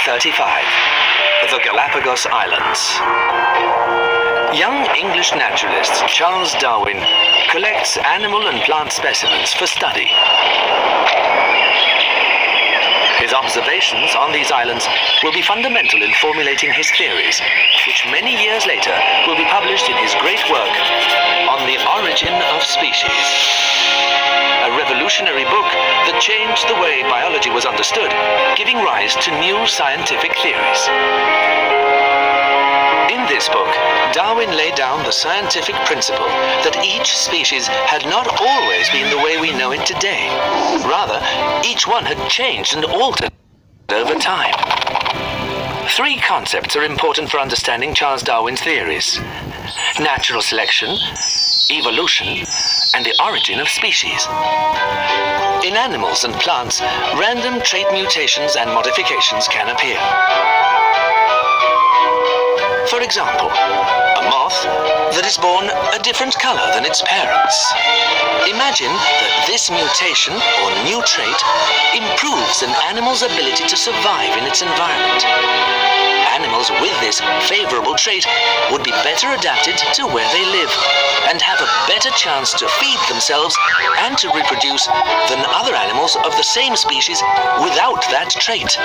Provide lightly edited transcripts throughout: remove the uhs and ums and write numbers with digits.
35. The Galapagos Islands. Young English naturalist Charles Darwin collects animal and plant specimens for study. His observations on these islands will be fundamental in formulating his theories, which many years later will be published in his great work on the origin of species. A revolutionary book that changed the way biology was understood, giving rise to new scientific theories. In this book, Darwin laid down the scientific principle that each species had not always been the way we know it today. Rather, each one had changed and altered over time. Three concepts are important for understanding Charles Darwin's theories: natural selection, evolution, and the origin of species. In animals and plants, random trait mutations and modifications can appear. For example, a moth that is born a different color than its parents. Imagine that this mutation or new trait improves an animal's ability to survive in its environment. Animals with this favorable trait would be better adapted to where they live and have a better chance to feed themselves and to reproduce than other animals of the same species without that trait.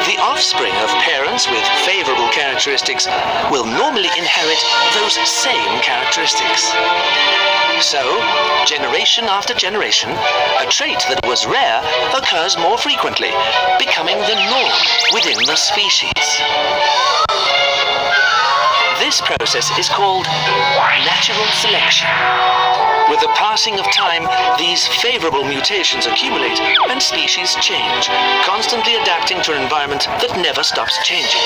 The offspring of parents with favorable characteristics will normally inherit those same characteristics. So, generation after generation, a trait that was rare occurs more frequently, becoming the norm within the species. This process is called natural selection. With the passing of time, these favorable mutations accumulate and species change, constantly adapting to an environment that never stops changing.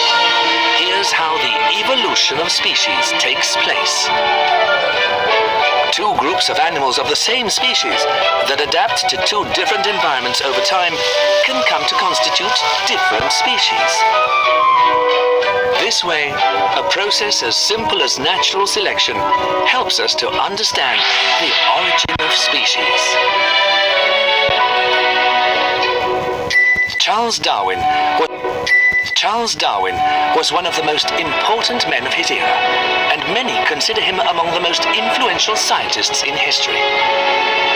Here's how the evolution of species takes place. Two groups of animals of the same species that adapt to two different environments over time can come to constitute different species. This way, a process as simple as natural selection helps us to understand the origin of species. Charles Darwin was one of the most important men of his era, and many consider him among the most influential scientists in history.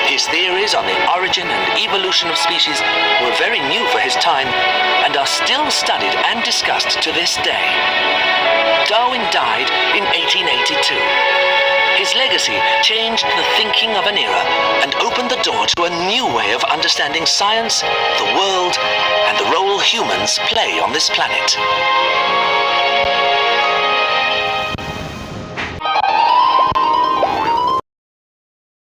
His theories on the origin and evolution of species were very new for his time and are still studied and discussed to this day. Darwin died in 1882. His legacy changed the thinking of an era and opened the door to a new way of understanding science, the world, and the role humans play on this planet.